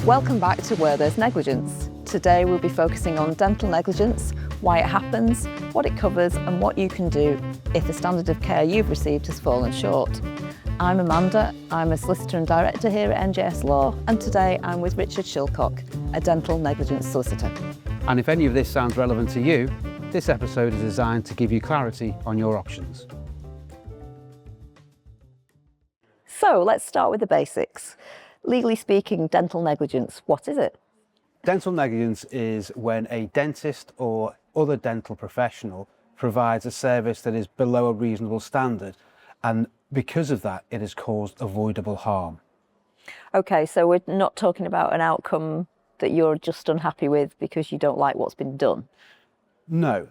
Welcome back to Where There's Negligence. Today we'll be focusing on dental negligence, why it happens, what it covers and what you can do if the standard of care you've received has fallen short. I'm Amanda, I'm a solicitor and director here at NJS Law, and today I'm with Richard Shillcock, a dental negligence solicitor. And if any of this sounds relevant to you, this episode is designed to give you clarity on your options. So let's start with the basics. Legally speaking, dental negligence, what is it? Dental negligence is when a dentist or other dental professional provides a service that is below a reasonable standard, and because of that, it has caused avoidable harm. Okay, so we're not talking about an outcome that you're just unhappy with because you don't like what's been done? No.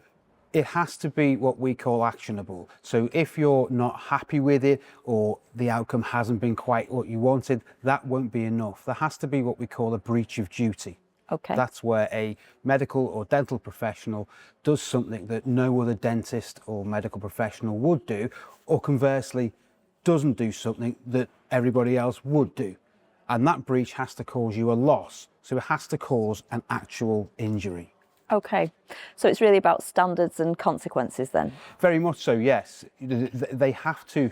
It has to be what we call actionable. So if you're not happy with it or the outcome hasn't been quite what you wanted, that won't be enough. There has to be what we call a breach of duty. Okay. That's where a medical or dental professional does something that no other dentist or medical professional would do, or conversely, doesn't do something that everybody else would do. And that breach has to cause you a loss. So it has to cause an actual injury. Okay, so it's really about standards and consequences then? Very much so, yes. They have to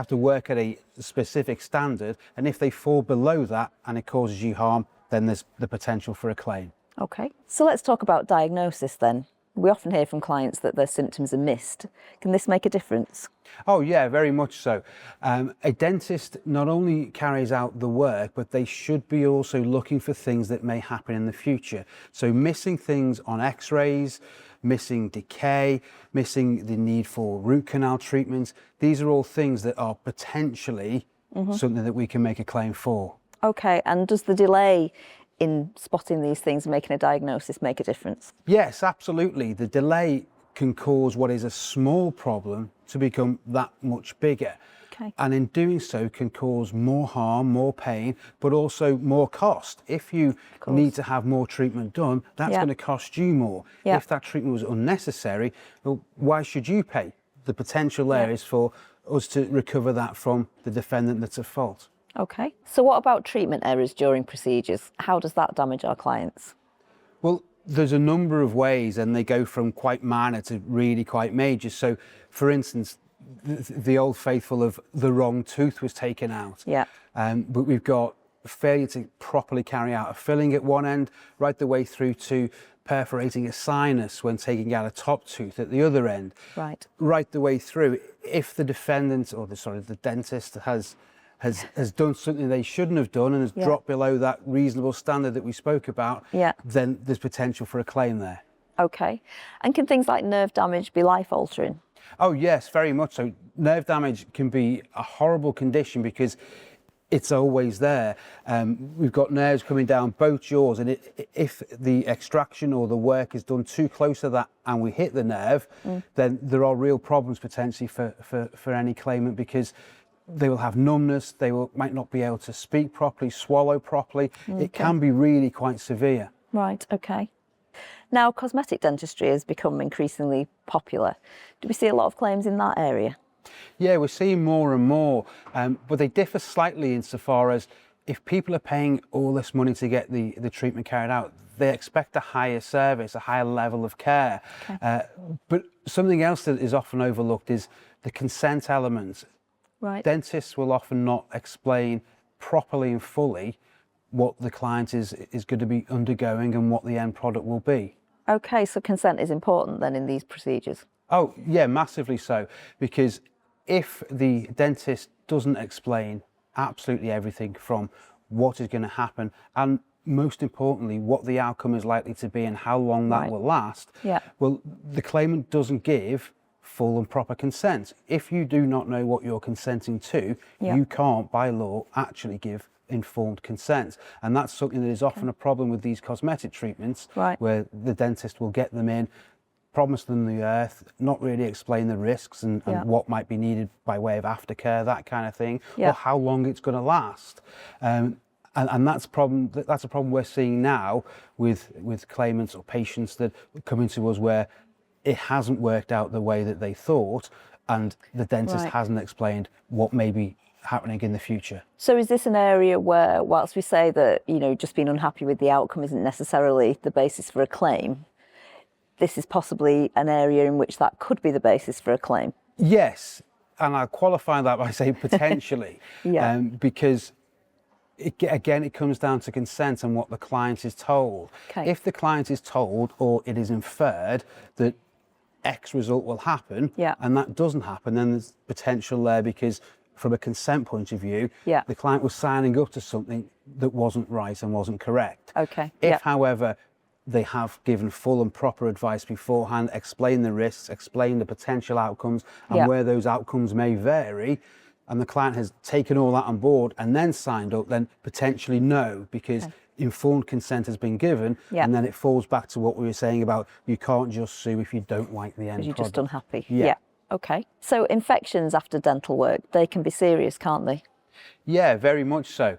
work at a specific standard, and if they fall below that and it causes you harm, then there's the potential for a claim. Okay. So let's talk about diagnosis then. We often hear from clients that their symptoms are missed. Can this make a difference? Oh yeah, very much so. A dentist not only carries out the work, but they should be also looking for things that may happen in the future. So missing things on x-rays, missing decay, missing the need for root canal treatments, these are all things that are potentially something that we can make a claim for. Okay, and does the delay in spotting these things and making a diagnosis make a difference? Yes, absolutely. The delay can cause what is a small problem to become that much bigger. Okay. And in doing so can cause more harm, more pain, but also more cost. If you need to have more treatment done, that's going to cost you more. If that treatment was unnecessary, well, why should you pay? The potential there is for us to recover that from the defendant that's at fault. Okay. So what about treatment errors during procedures? How does that damage our clients? Well, there's a number of ways, and they go from quite minor to really quite major. So, for instance, the old faithful of the wrong tooth was taken out. Yeah. But we've got failure to properly carry out a filling at one end, right the way through to perforating a sinus when taking out a top tooth at the other end. Right. Right the way through. If the defendant, or the dentist has done something they shouldn't have done and has dropped below that reasonable standard that we spoke about, then there's potential for a claim there. Okay. And can things like nerve damage be life-altering? Oh yes, very much so. Nerve damage can be a horrible condition because it's always there. We've got nerves coming down both jaws, and if the extraction or the work is done too close to that and we hit the nerve, then there are real problems potentially for any claimant, because they will have numbness, might not be able to speak properly, swallow properly. It can be really quite severe. Right, okay. Now, cosmetic dentistry has become increasingly popular. Do we see a lot of claims in that area? Yeah, we're seeing more and more, but they differ slightly insofar as if people are paying all this money to get the treatment carried out, they expect a higher service, a higher level of care. Okay. But something else that is often overlooked is the consent element. Right. Dentists will often not explain properly and fully what the client is going to be undergoing and what the end product will be. Okay, so consent is important then in these procedures? Oh yeah, massively so, because if the dentist doesn't explain absolutely everything from what is going to happen, and most importantly what the outcome is likely to be and how long that will last, well, the claimant doesn't give full and proper consent. If you do not know what you're consenting to, you can't by law actually give informed consent. And that's something that is often a problem with these cosmetic treatments, where the dentist will get them in, promise them the earth, not really explain the risks and what might be needed by way of aftercare, that kind of thing, or how long it's going to last. And that's a problem we're seeing now with claimants or patients that come into us where it hasn't worked out the way that they thought, and the dentist hasn't explained what may be happening in the future. So is this an area where, whilst we say that, just being unhappy with the outcome isn't necessarily the basis for a claim, this is possibly an area in which that could be the basis for a claim? Yes, and I'll qualify that by saying potentially, because it comes down to consent and what the client is told. Okay. If the client is told, or it is inferred, that X result will happen, and that doesn't happen, then there's potential there, because from a consent point of view, the client was signing up to something that wasn't right and wasn't correct. Okay. If, however, they have given full and proper advice beforehand, explain the risks, explain the potential outcomes and where those outcomes may vary, and the client has taken all that on board and then signed up, then potentially no, because informed consent has been given, and then it falls back to what we were saying about you can't just sue if you don't like the end product. You're just unhappy. Yeah. Okay. So infections after dental work, they can be serious, can't they? Yeah, very much so.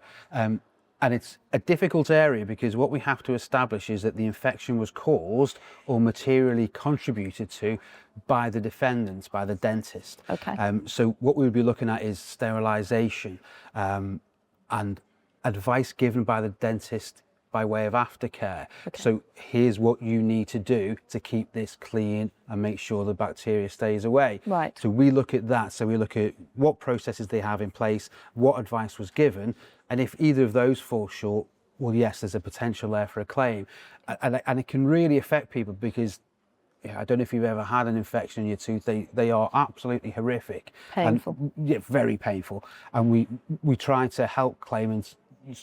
And it's a difficult area, because what we have to establish is that the infection was caused or materially contributed to by the defendant, by the dentist. Okay. So what we would be looking at is sterilisation and advice given by the dentist by way of aftercare. Okay. So here's what you need to do to keep this clean and make sure the bacteria stays away. Right. So we look at that. So we look at what processes they have in place, what advice was given, and if either of those fall short, well, yes, there's a potential there for a claim. And it can really affect people, because I don't know if you've ever had an infection in your tooth. They are absolutely horrific. Painful. And, very painful. And we try to help claimants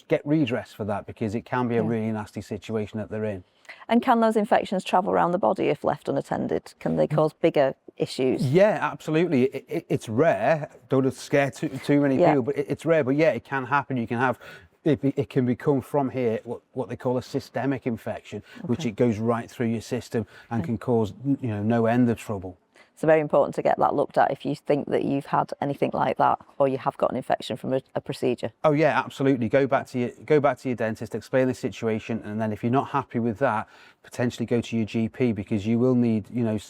get redress for that, because it can be a really nasty situation that they're in. And can those infections travel around the body if left unattended? Can they cause bigger issues? Yeah, absolutely. It's rare. Don't scare too many people, but it's rare. But it can happen. You can have it can become from here what they call a systemic infection, which it goes right through your system and can cause no end of trouble. So very important to get that looked at if you think that you've had anything like that, or you have got an infection from a procedure. Oh yeah, absolutely. Go back to your dentist, explain the situation, and then if you're not happy with that, potentially go to your GP, because you will need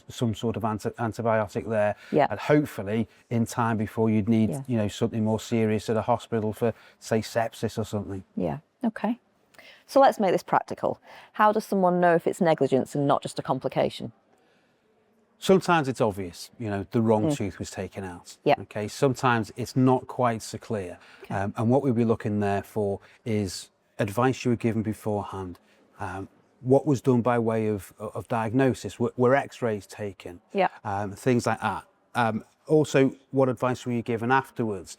some sort of antibiotic there, and hopefully in time before you'd need something more serious at a hospital for, say, sepsis or something. Yeah. Okay. So let's make this practical. How does someone know if it's negligence and not just a complication? Sometimes it's obvious, the wrong tooth was taken out. Yeah. Okay. Sometimes it's not quite so clear. Okay. And what we'll be looking there for is advice you were given beforehand. What was done by way of diagnosis? Were X-rays taken? Yeah. Things like that. Also, what advice were you given afterwards?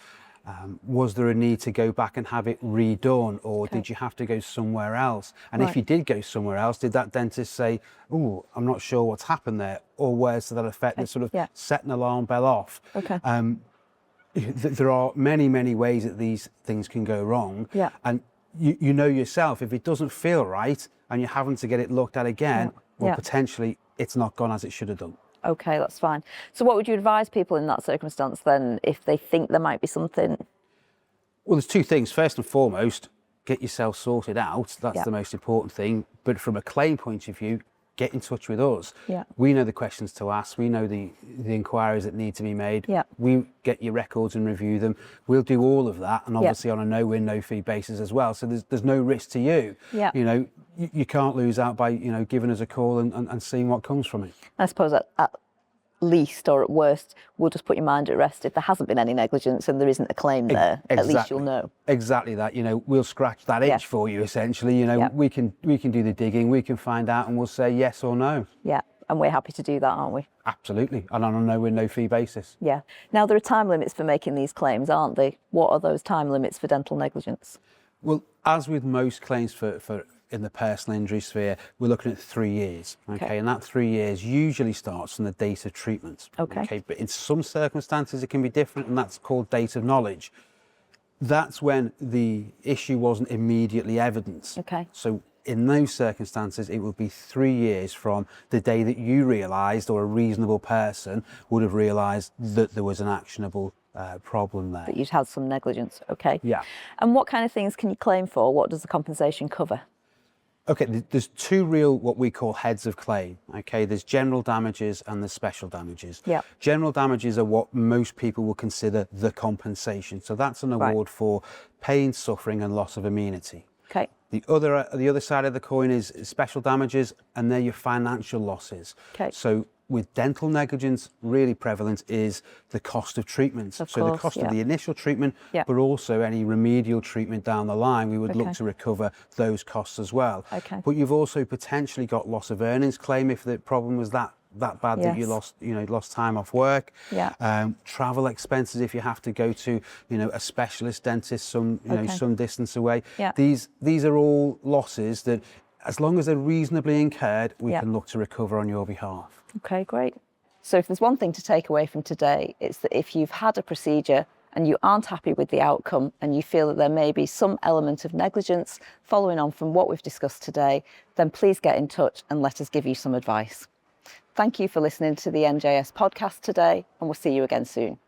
Was there a need to go back and have it redone, or did you have to go somewhere else? And if you did go somewhere else, did that dentist say, "Oh, I'm not sure what's happened there," or words to that effect that sort of set an alarm bell off? Okay. There are many ways that these things can go wrong. Yeah. And you know yourself, if it doesn't feel right and you're having to get it looked at again, well, potentially it's not gone as it should have done. Okay, that's fine. So what would you advise people in that circumstance then, if they think there might be something? Well, there's two things. First and foremost, get yourself sorted out. That's the most important thing. But from a claim point of view, get in touch with us. Yeah. We know the questions to ask. We know the inquiries that need to be made. Yeah. We get your records and review them. We'll do all of that, and obviously on a no-win, no-fee basis as well. So there's no risk to you. Yeah. You can't lose out by giving us a call and seeing what comes from it. I suppose at least, or at worst, we'll just put your mind at rest if there hasn't been any negligence and there isn't a claim there. Exactly. At least you'll know. Exactly that. We'll scratch that itch for you, essentially. We can do the digging, we can find out, and we'll say yes or no. Yeah, and we're happy to do that, aren't we? Absolutely, and on a no-win, no-fee basis. Yeah. Now, there are time limits for making these claims, aren't there? What are those time limits for dental negligence? Well, as with most claims for in the personal injury sphere, we're looking at 3 years. Okay, and that 3 years usually starts from the date of treatment. Okay, but in some circumstances it can be different, and that's called date of knowledge. That's when the issue wasn't immediately evident. Okay. So in those circumstances, it would be 3 years from the day that you realised, or a reasonable person would have realised, that there was an actionable problem there. That you'd had some negligence. Okay. Yeah. And what kind of things can you claim for? What does the compensation cover? Okay, there's two real, what we call heads of claim. Okay, there's general damages and there's special damages. Yeah. General damages are what most people will consider the compensation. So that's an award for pain, suffering and loss of amenity. Okay. The other side of the coin is special damages, and they're your financial losses. Okay. So with dental negligence, really prevalent is the cost of treatment. Of so course, the cost of the initial treatment, Yeah. but also any remedial treatment down the line, we would look Okay. to recover those costs as well. Okay. But you've also potentially got loss of earnings claim if the problem was that bad that you Yes. lost time off work. Yeah. Travel expenses if you have to go to a specialist dentist some some distance away. Yeah. These are all losses that, as long as they're reasonably incurred, we Yeah. can look to recover on your behalf. Okay, great. So if there's one thing to take away from today, it's that if you've had a procedure and you aren't happy with the outcome and you feel that there may be some element of negligence following on from what we've discussed today, then please get in touch and let us give you some advice. Thank you for listening to the NJS podcast today, and we'll see you again soon.